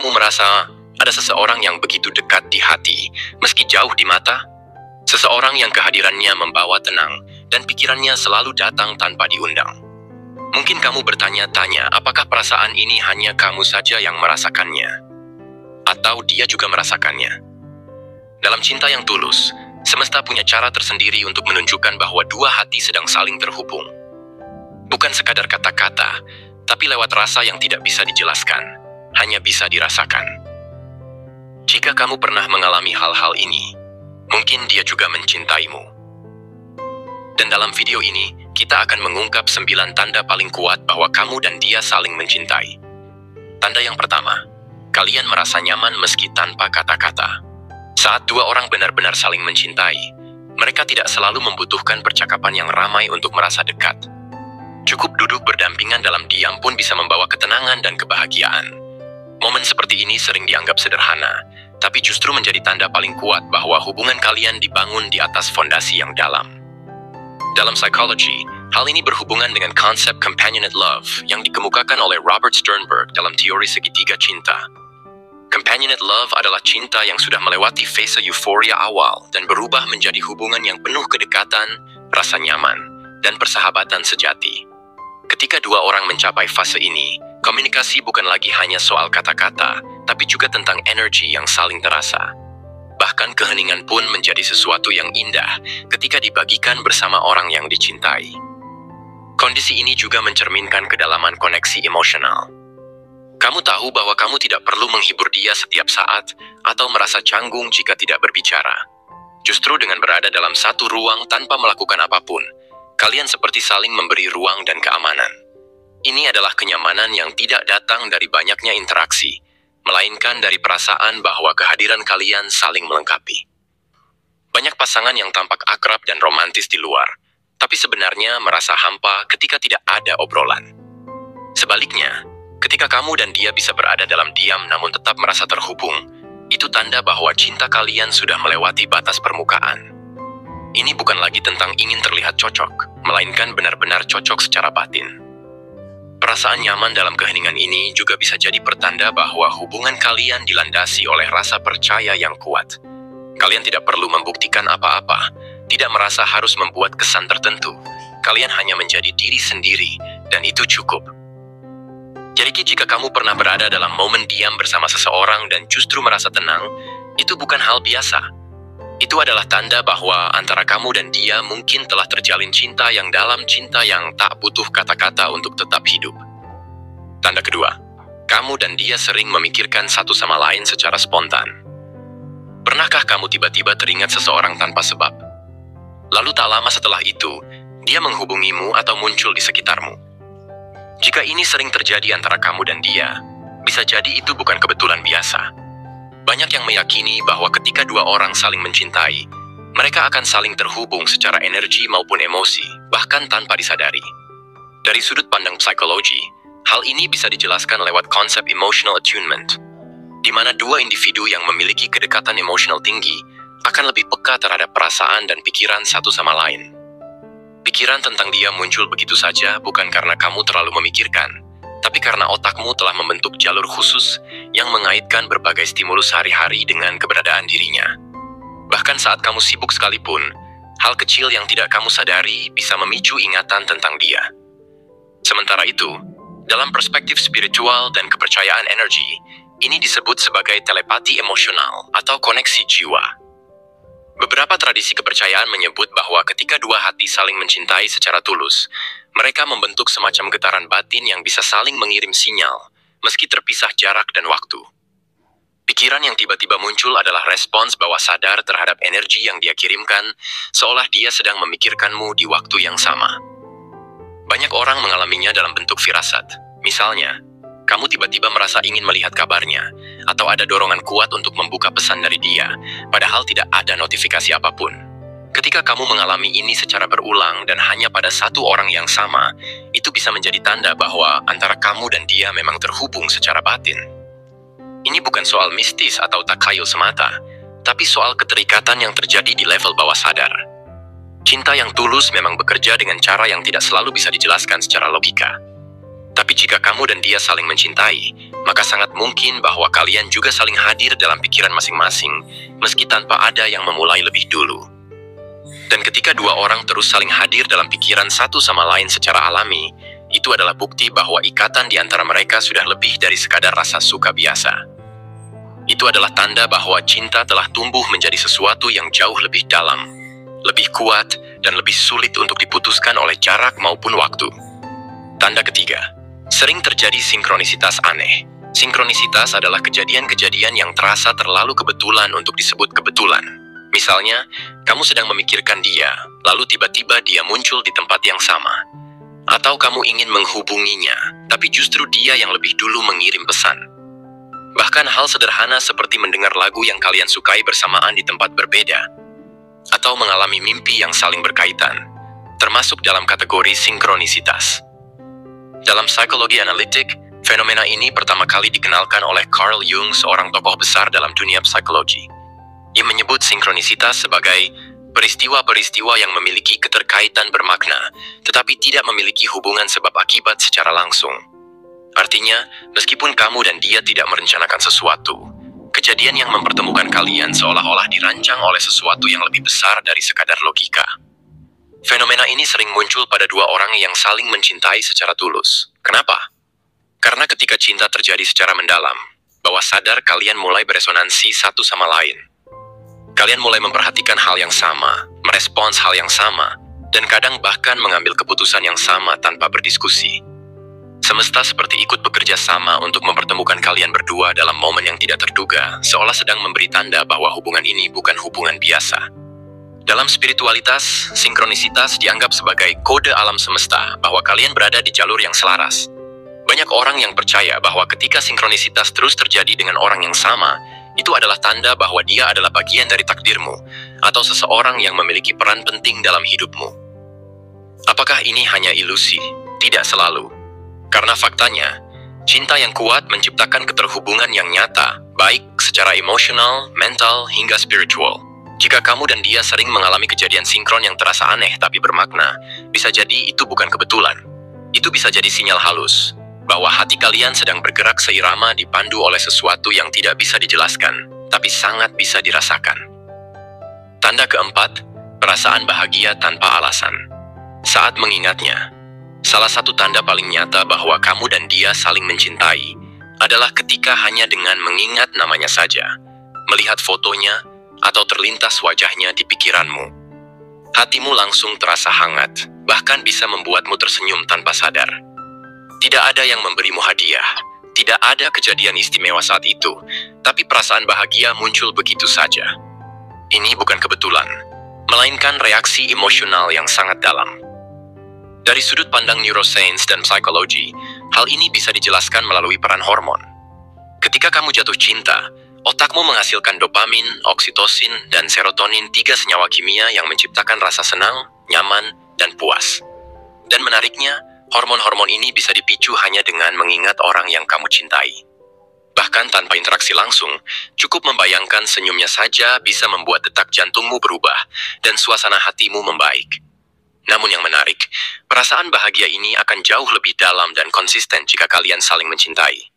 kamu merasa ada seseorang yang begitu dekat di hati, meski jauh di mata? Seseorang yang kehadirannya membawa tenang, dan pikirannya selalu datang tanpa diundang. Mungkin kamu bertanya-tanya, apakah perasaan ini hanya kamu saja yang merasakannya? Atau dia juga merasakannya? Dalam cinta yang tulus, semesta punya cara tersendiri untuk menunjukkan bahwa dua hati sedang saling terhubung. Bukan sekadar kata-kata, tapi lewat rasa yang tidak bisa dijelaskan, hanya bisa dirasakan. Jika kamu pernah mengalami hal-hal ini, mungkin dia juga mencintaimu. Dan dalam video ini, kita akan mengungkap 9 tanda paling kuat bahwa kamu dan dia saling mencintai. Tanda yang pertama, kalian merasa nyaman meski tanpa kata-kata. Saat dua orang benar-benar saling mencintai, mereka tidak selalu membutuhkan percakapan yang ramai untuk merasa dekat. Cukup duduk berdampingan dalam diam pun bisa membawa ketenangan dan kebahagiaan. Momen seperti ini sering dianggap sederhana, tapi justru menjadi tanda paling kuat bahwa hubungan kalian dibangun di atas fondasi yang dalam. Dalam psikologi, hal ini berhubungan dengan konsep companionate love yang dikemukakan oleh Robert Sternberg dalam teori segitiga cinta. Companionate love adalah cinta yang sudah melewati fase euforia awal dan berubah menjadi hubungan yang penuh kedekatan, rasa nyaman, dan persahabatan sejati. Ketika dua orang mencapai fase ini, komunikasi bukan lagi hanya soal kata-kata, tapi juga tentang energi yang saling terasa. Bahkan keheningan pun menjadi sesuatu yang indah ketika dibagikan bersama orang yang dicintai. Kondisi ini juga mencerminkan kedalaman koneksi emosional. Kamu tahu bahwa kamu tidak perlu menghibur dia setiap saat atau merasa canggung jika tidak berbicara. Justru dengan berada dalam satu ruang tanpa melakukan apapun, kalian seperti saling memberi ruang dan keamanan. Ini adalah kenyamanan yang tidak datang dari banyaknya interaksi, melainkan dari perasaan bahwa kehadiran kalian saling melengkapi. Banyak pasangan yang tampak akrab dan romantis di luar, tapi sebenarnya merasa hampa ketika tidak ada obrolan. Sebaliknya, ketika kamu dan dia bisa berada dalam diam namun tetap merasa terhubung, itu tanda bahwa cinta kalian sudah melewati batas permukaan. Ini bukan lagi tentang ingin terlihat cocok, melainkan benar-benar cocok secara batin. Perasaan nyaman dalam keheningan ini juga bisa jadi pertanda bahwa hubungan kalian dilandasi oleh rasa percaya yang kuat. Kalian tidak perlu membuktikan apa-apa, tidak merasa harus membuat kesan tertentu. Kalian hanya menjadi diri sendiri, dan itu cukup. Jadi jika kamu pernah berada dalam momen diam bersama seseorang dan justru merasa tenang, itu bukan hal biasa. Itu adalah tanda bahwa antara kamu dan dia mungkin telah terjalin cinta yang dalam, cinta yang tak butuh kata-kata untuk tetap hidup. Tanda kedua, kamu dan dia sering memikirkan satu sama lain secara spontan. Pernahkah kamu tiba-tiba teringat seseorang tanpa sebab? Lalu tak lama setelah itu, dia menghubungimu atau muncul di sekitarmu. Jika ini sering terjadi antara kamu dan dia, bisa jadi itu bukan kebetulan biasa. Banyak yang meyakini bahwa ketika dua orang saling mencintai, mereka akan saling terhubung secara energi maupun emosi, bahkan tanpa disadari. Dari sudut pandang psikologi, hal ini bisa dijelaskan lewat konsep emotional attunement, di mana dua individu yang memiliki kedekatan emosional tinggi akan lebih peka terhadap perasaan dan pikiran satu sama lain. Pikiran tentang dia muncul begitu saja bukan karena kamu terlalu memikirkan, tapi karena otakmu telah membentuk jalur khusus yang mengaitkan berbagai stimulus sehari-hari dengan keberadaan dirinya. Bahkan saat kamu sibuk sekalipun, hal kecil yang tidak kamu sadari bisa memicu ingatan tentang dia. Sementara itu, dalam perspektif spiritual dan kepercayaan energi, ini disebut sebagai telepati emosional atau koneksi jiwa. Beberapa tradisi kepercayaan menyebut bahwa ketika dua hati saling mencintai secara tulus, mereka membentuk semacam getaran batin yang bisa saling mengirim sinyal, meski terpisah jarak dan waktu. Pikiran yang tiba-tiba muncul adalah respons bawah sadar terhadap energi yang dia kirimkan, seolah dia sedang memikirkanmu di waktu yang sama. Banyak orang mengalaminya dalam bentuk firasat. Misalnya, kamu tiba-tiba merasa ingin melihat kabarnya, atau ada dorongan kuat untuk membuka pesan dari dia, padahal tidak ada notifikasi apapun. Ketika kamu mengalami ini secara berulang dan hanya pada satu orang yang sama, itu bisa menjadi tanda bahwa antara kamu dan dia memang terhubung secara batin. Ini bukan soal mistis atau takhayul semata, tapi soal keterikatan yang terjadi di level bawah sadar. Cinta yang tulus memang bekerja dengan cara yang tidak selalu bisa dijelaskan secara logika. Tapi jika kamu dan dia saling mencintai, maka sangat mungkin bahwa kalian juga saling hadir dalam pikiran masing-masing, meski tanpa ada yang memulai lebih dulu. Dan ketika dua orang terus saling hadir dalam pikiran satu sama lain secara alami, itu adalah bukti bahwa ikatan di antara mereka sudah lebih dari sekadar rasa suka biasa. Itu adalah tanda bahwa cinta telah tumbuh menjadi sesuatu yang jauh lebih dalam, lebih kuat, dan lebih sulit untuk diputuskan oleh jarak maupun waktu. Tanda ketiga, sering terjadi sinkronisitas aneh. Sinkronisitas adalah kejadian-kejadian yang terasa terlalu kebetulan untuk disebut kebetulan. Misalnya, kamu sedang memikirkan dia, lalu tiba-tiba dia muncul di tempat yang sama. Atau kamu ingin menghubunginya, tapi justru dia yang lebih dulu mengirim pesan. Bahkan hal sederhana seperti mendengar lagu yang kalian sukai bersamaan di tempat berbeda, atau mengalami mimpi yang saling berkaitan, termasuk dalam kategori sinkronisitas. Dalam psikologi analitik, fenomena ini pertama kali dikenalkan oleh Carl Jung, seorang tokoh besar dalam dunia psikologi. Ia menyebut sinkronisitas sebagai peristiwa-peristiwa yang memiliki keterkaitan bermakna, tetapi tidak memiliki hubungan sebab akibat secara langsung. Artinya, meskipun kamu dan dia tidak merencanakan sesuatu, kejadian yang mempertemukan kalian seolah-olah dirancang oleh sesuatu yang lebih besar dari sekadar logika. Fenomena ini sering muncul pada dua orang yang saling mencintai secara tulus. Kenapa? Karena ketika cinta terjadi secara mendalam, bawah sadar kalian mulai beresonansi satu sama lain. Kalian mulai memperhatikan hal yang sama, merespons hal yang sama, dan kadang bahkan mengambil keputusan yang sama tanpa berdiskusi. Semesta seperti ikut bekerja sama untuk mempertemukan kalian berdua dalam momen yang tidak terduga, seolah sedang memberi tanda bahwa hubungan ini bukan hubungan biasa. Dalam spiritualitas, sinkronisitas dianggap sebagai kode alam semesta bahwa kalian berada di jalur yang selaras. Banyak orang yang percaya bahwa ketika sinkronisitas terus terjadi dengan orang yang sama, itu adalah tanda bahwa dia adalah bagian dari takdirmu, atau seseorang yang memiliki peran penting dalam hidupmu. Apakah ini hanya ilusi? Tidak selalu. Karena faktanya, cinta yang kuat menciptakan keterhubungan yang nyata, baik secara emosional, mental, hingga spiritual. Jika kamu dan dia sering mengalami kejadian sinkron yang terasa aneh tapi bermakna, bisa jadi itu bukan kebetulan. Itu bisa jadi sinyal halus, bahwa hati kalian sedang bergerak seirama dipandu oleh sesuatu yang tidak bisa dijelaskan, tapi sangat bisa dirasakan. Tanda keempat, perasaan bahagia tanpa alasan. Saat mengingatnya, salah satu tanda paling nyata bahwa kamu dan dia saling mencintai adalah ketika hanya dengan mengingat namanya saja, melihat fotonya, atau terlintas wajahnya di pikiranmu. Hatimu langsung terasa hangat, bahkan bisa membuatmu tersenyum tanpa sadar. Tidak ada yang memberimu hadiah, tidak ada kejadian istimewa saat itu, tapi perasaan bahagia muncul begitu saja. Ini bukan kebetulan, melainkan reaksi emosional yang sangat dalam. Dari sudut pandang neuroscience dan psikologi, hal ini bisa dijelaskan melalui peran hormon. Ketika kamu jatuh cinta, otakmu menghasilkan dopamin, oksitosin, dan serotonin, 3 senyawa kimia yang menciptakan rasa senang, nyaman, dan puas. Dan menariknya, hormon-hormon ini bisa dipicu hanya dengan mengingat orang yang kamu cintai. Bahkan tanpa interaksi langsung, cukup membayangkan senyumnya saja bisa membuat detak jantungmu berubah dan suasana hatimu membaik. Namun yang menarik, perasaan bahagia ini akan jauh lebih dalam dan konsisten jika kalian saling mencintai.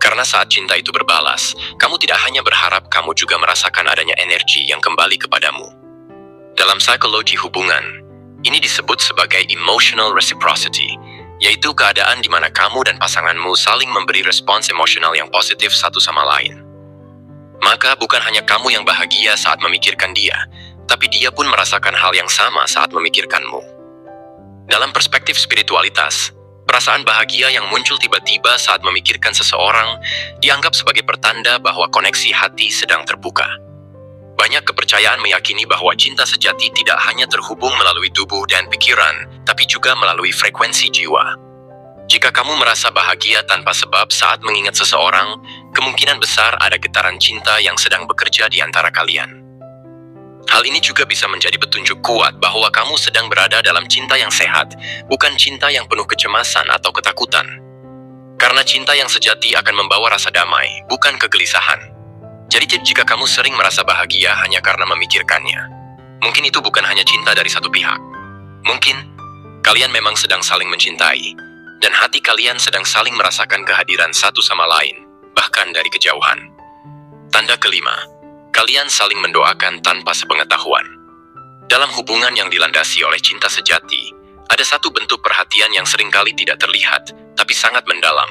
Karena saat cinta itu berbalas, kamu tidak hanya berharap, kamu juga merasakan adanya energi yang kembali kepadamu. Dalam psikologi hubungan, ini disebut sebagai emotional reciprocity, yaitu keadaan di mana kamu dan pasanganmu saling memberi respons emosional yang positif satu sama lain. Maka bukan hanya kamu yang bahagia saat memikirkan dia, tapi dia pun merasakan hal yang sama saat memikirkanmu. Dalam perspektif spiritualitas, perasaan bahagia yang muncul tiba-tiba saat memikirkan seseorang dianggap sebagai pertanda bahwa koneksi hati sedang terbuka. Banyak kepercayaan meyakini bahwa cinta sejati tidak hanya terhubung melalui tubuh dan pikiran, tapi juga melalui frekuensi jiwa. Jika kamu merasa bahagia tanpa sebab saat mengingat seseorang, kemungkinan besar ada getaran cinta yang sedang bekerja di antara kalian. Hal ini juga bisa menjadi petunjuk kuat bahwa kamu sedang berada dalam cinta yang sehat, bukan cinta yang penuh kecemasan atau ketakutan. Karena cinta yang sejati akan membawa rasa damai, bukan kegelisahan. Jadi jika kamu sering merasa bahagia hanya karena memikirkannya, mungkin itu bukan hanya cinta dari satu pihak. Mungkin kalian memang sedang saling mencintai, dan hati kalian sedang saling merasakan kehadiran satu sama lain, bahkan dari kejauhan. Tanda kelima, kalian saling mendoakan tanpa sepengetahuan. Dalam hubungan yang dilandasi oleh cinta sejati, ada satu bentuk perhatian yang seringkali tidak terlihat, tapi sangat mendalam.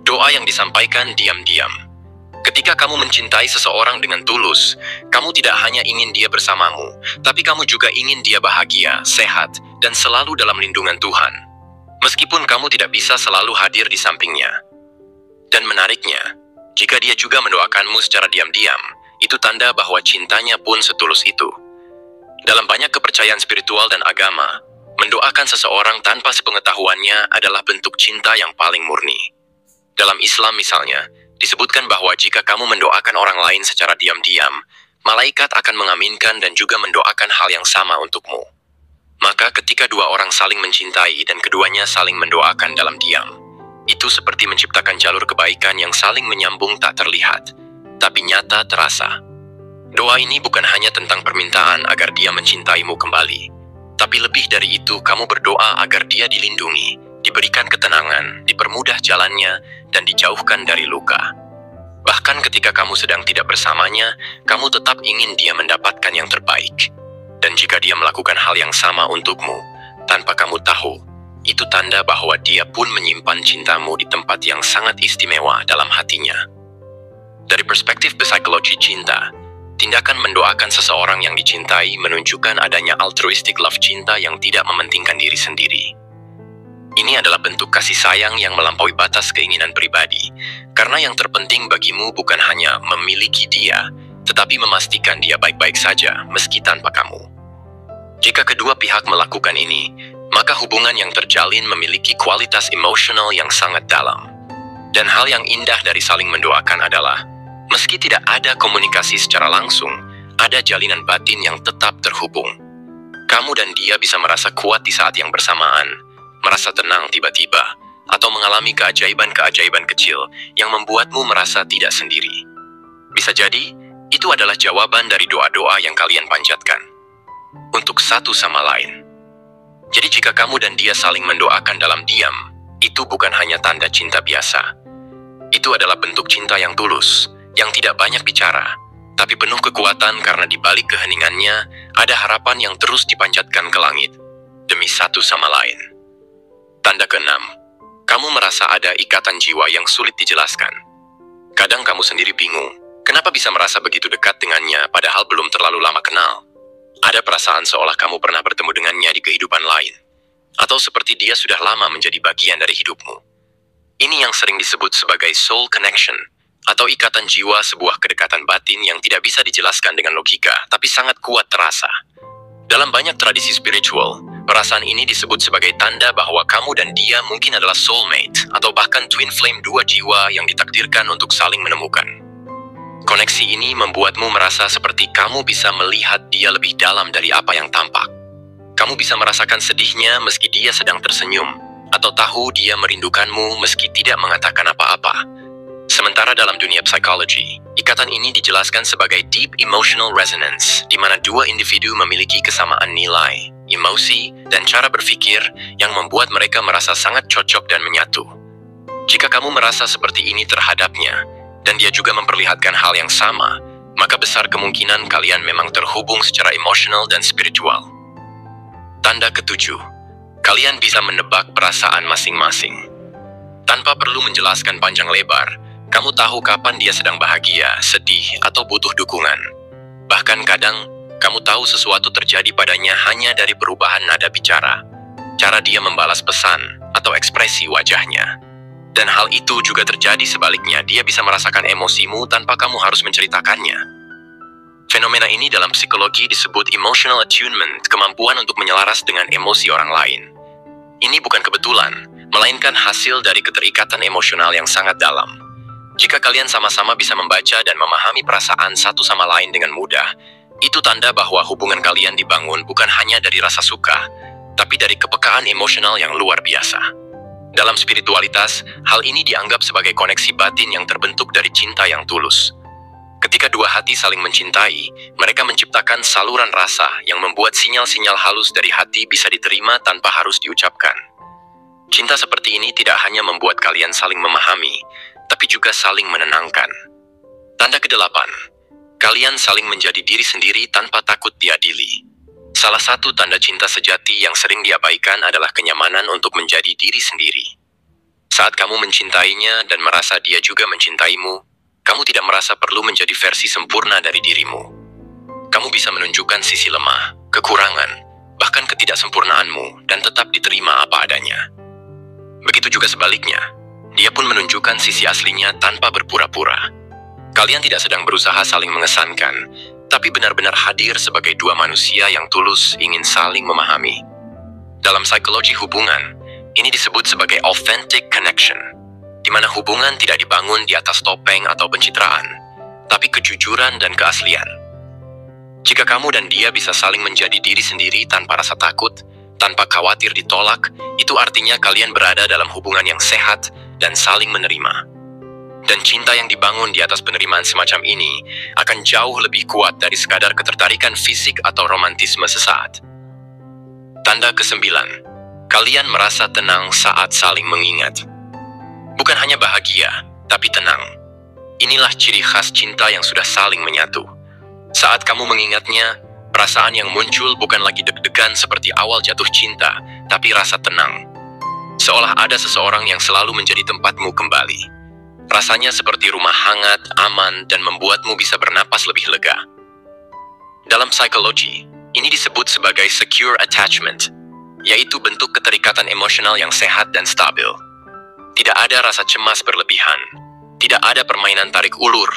Doa yang disampaikan diam-diam. Ketika kamu mencintai seseorang dengan tulus, kamu tidak hanya ingin dia bersamamu, tapi kamu juga ingin dia bahagia, sehat, dan selalu dalam lindungan Tuhan. Meskipun kamu tidak bisa selalu hadir di sampingnya. Dan menariknya, jika dia juga mendoakanmu secara diam-diam, itu tanda bahwa cintanya pun setulus itu. Dalam banyak kepercayaan spiritual dan agama, mendoakan seseorang tanpa sepengetahuannya adalah bentuk cinta yang paling murni. Dalam Islam misalnya, disebutkan bahwa jika kamu mendoakan orang lain secara diam-diam, malaikat akan mengaminkan dan juga mendoakan hal yang sama untukmu. Maka ketika dua orang saling mencintai dan keduanya saling mendoakan dalam diam, itu seperti menciptakan jalur kebaikan yang saling menyambung tak terlihat, tapi nyata terasa. Doa ini bukan hanya tentang permintaan agar dia mencintaimu kembali, tapi lebih dari itu kamu berdoa agar dia dilindungi, diberikan ketenangan, dipermudah jalannya, dan dijauhkan dari luka. Bahkan ketika kamu sedang tidak bersamanya, kamu tetap ingin dia mendapatkan yang terbaik. Dan jika dia melakukan hal yang sama untukmu, tanpa kamu tahu, itu tanda bahwa dia pun menyimpan cintamu di tempat yang sangat istimewa dalam hatinya. Dari perspektif psikologi cinta, tindakan mendoakan seseorang yang dicintai menunjukkan adanya altruistic love cinta yang tidak mementingkan diri sendiri. Ini adalah bentuk kasih sayang yang melampaui batas keinginan pribadi, karena yang terpenting bagimu bukan hanya memiliki dia, tetapi memastikan dia baik-baik saja meski tanpa kamu. Jika kedua pihak melakukan ini, maka hubungan yang terjalin memiliki kualitas emosional yang sangat dalam. Dan hal yang indah dari saling mendoakan adalah, meski tidak ada komunikasi secara langsung, ada jalinan batin yang tetap terhubung. Kamu dan dia bisa merasa kuat di saat yang bersamaan, merasa tenang tiba-tiba, atau mengalami keajaiban-keajaiban kecil yang membuatmu merasa tidak sendiri. Bisa jadi, itu adalah jawaban dari doa-doa yang kalian panjatkan untuk satu sama lain. Jadi jika kamu dan dia saling mendoakan dalam diam, itu bukan hanya tanda cinta biasa. Itu adalah bentuk cinta yang tulus, yang tidak banyak bicara, tapi penuh kekuatan karena di balik keheningannya ada harapan yang terus dipanjatkan ke langit, demi satu sama lain. Tanda keenam, kamu merasa ada ikatan jiwa yang sulit dijelaskan. Kadang kamu sendiri bingung, kenapa bisa merasa begitu dekat dengannya padahal belum terlalu lama kenal. Ada perasaan seolah kamu pernah bertemu dengannya di kehidupan lain, atau seperti dia sudah lama menjadi bagian dari hidupmu. Ini yang sering disebut sebagai soul connection, atau ikatan jiwa, sebuah kedekatan batin yang tidak bisa dijelaskan dengan logika, tapi sangat kuat terasa. Dalam banyak tradisi spiritual, perasaan ini disebut sebagai tanda bahwa kamu dan dia mungkin adalah soulmate, atau bahkan twin flame, dua jiwa yang ditakdirkan untuk saling menemukan. Koneksi ini membuatmu merasa seperti kamu bisa melihat dia lebih dalam dari apa yang tampak. Kamu bisa merasakan sedihnya meski dia sedang tersenyum, atau tahu dia merindukanmu meski tidak mengatakan apa-apa. Sementara dalam dunia psikologi, ikatan ini dijelaskan sebagai deep emotional resonance, di mana dua individu memiliki kesamaan nilai, emosi, dan cara berpikir yang membuat mereka merasa sangat cocok dan menyatu. Jika kamu merasa seperti ini terhadapnya, dan dia juga memperlihatkan hal yang sama, maka besar kemungkinan kalian memang terhubung secara emosional dan spiritual. Tanda ketujuh, kalian bisa menebak perasaan masing-masing. Tanpa perlu menjelaskan panjang lebar, kamu tahu kapan dia sedang bahagia, sedih, atau butuh dukungan. Bahkan kadang, kamu tahu sesuatu terjadi padanya hanya dari perubahan nada bicara, cara dia membalas pesan, atau ekspresi wajahnya. Dan hal itu juga terjadi sebaliknya, dia bisa merasakan emosimu tanpa kamu harus menceritakannya. Fenomena ini dalam psikologi disebut emotional attunement, kemampuan untuk menyelaras dengan emosi orang lain. Ini bukan kebetulan, melainkan hasil dari keterikatan emosional yang sangat dalam. Jika kalian sama-sama bisa membaca dan memahami perasaan satu sama lain dengan mudah, itu tanda bahwa hubungan kalian dibangun bukan hanya dari rasa suka, tapi dari kepekaan emosional yang luar biasa. Dalam spiritualitas, hal ini dianggap sebagai koneksi batin yang terbentuk dari cinta yang tulus. Ketika dua hati saling mencintai, mereka menciptakan saluran rasa yang membuat sinyal-sinyal halus dari hati bisa diterima tanpa harus diucapkan. Cinta seperti ini tidak hanya membuat kalian saling memahami, tapi juga saling menenangkan. Tanda ke-8. Kalian saling menjadi diri sendiri tanpa takut diadili. Salah satu tanda cinta sejati yang sering diabaikan adalah kenyamanan untuk menjadi diri sendiri. Saat kamu mencintainya dan merasa dia juga mencintaimu, kamu tidak merasa perlu menjadi versi sempurna dari dirimu. Kamu bisa menunjukkan sisi lemah, kekurangan, bahkan ketidaksempurnaanmu dan tetap diterima apa adanya. Begitu juga sebaliknya, dia pun menunjukkan sisi aslinya tanpa berpura-pura. Kalian tidak sedang berusaha saling mengesankan, tapi benar-benar hadir sebagai dua manusia yang tulus ingin saling memahami. Dalam psikologi hubungan, ini disebut sebagai authentic connection, di mana hubungan tidak dibangun di atas topeng atau pencitraan, tapi kejujuran dan keaslian. Jika kamu dan dia bisa saling menjadi diri sendiri tanpa rasa takut, tanpa khawatir ditolak, itu artinya kalian berada dalam hubungan yang sehat dan saling menerima. Dan cinta yang dibangun di atas penerimaan semacam ini akan jauh lebih kuat dari sekadar ketertarikan fisik atau romantisme sesaat. Tanda ke-9. Kalian merasa tenang saat saling mengingat. Bukan hanya bahagia, tapi tenang. Inilah ciri khas cinta yang sudah saling menyatu. Saat kamu mengingatnya, perasaan yang muncul bukan lagi deg-degan seperti awal jatuh cinta, tapi rasa tenang. Seolah ada seseorang yang selalu menjadi tempatmu kembali. Rasanya seperti rumah hangat, aman, dan membuatmu bisa bernapas lebih lega. Dalam psikologi, ini disebut sebagai secure attachment, yaitu bentuk keterikatan emosional yang sehat dan stabil. Tidak ada rasa cemas berlebihan, tidak ada permainan tarik ulur,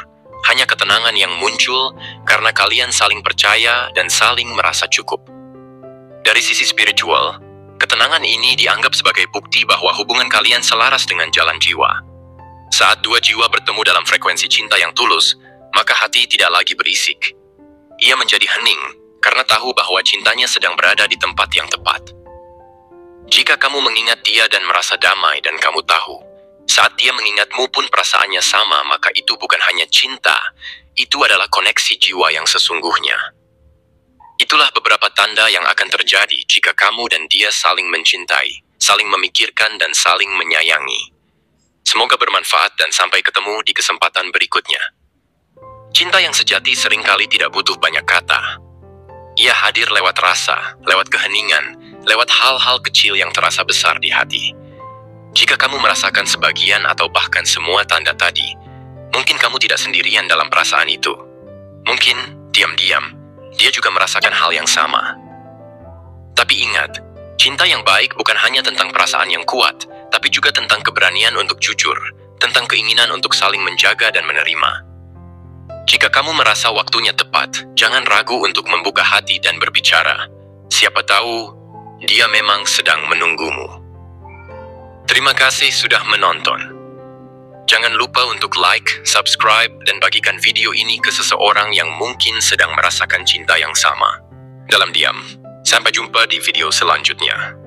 hanya ketenangan yang muncul karena kalian saling percaya dan saling merasa cukup. Dari sisi spiritual, ketenangan ini dianggap sebagai bukti bahwa hubungan kalian selaras dengan jalan jiwa. Saat dua jiwa bertemu dalam frekuensi cinta yang tulus, maka hati tidak lagi berisik. Ia menjadi hening karena tahu bahwa cintanya sedang berada di tempat yang tepat. Jika kamu mengingat dia dan merasa damai dan kamu tahu, saat dia mengingatmu pun perasaannya sama, maka itu bukan hanya cinta, itu adalah koneksi jiwa yang sesungguhnya. Itulah beberapa tanda yang akan terjadi jika kamu dan dia saling mencintai, saling memikirkan dan saling menyayangi. Semoga bermanfaat dan sampai ketemu di kesempatan berikutnya. Cinta yang sejati seringkali tidak butuh banyak kata. Ia hadir lewat rasa, lewat keheningan, lewat hal-hal kecil yang terasa besar di hati. Jika kamu merasakan sebagian atau bahkan semua tanda tadi, mungkin kamu tidak sendirian dalam perasaan itu. Mungkin, diam-diam, dia juga merasakan hal yang sama. Tapi ingat, cinta yang baik bukan hanya tentang perasaan yang kuat, tapi juga tentang keberanian untuk jujur, tentang keinginan untuk saling menjaga dan menerima. Jika kamu merasa waktunya tepat, jangan ragu untuk membuka hati dan berbicara. Siapa tahu, dia memang sedang menunggumu. Terima kasih sudah menonton. Jangan lupa untuk like, subscribe, dan bagikan video ini ke seseorang yang mungkin sedang merasakan cinta yang sama. Dalam diam, sampai jumpa di video selanjutnya.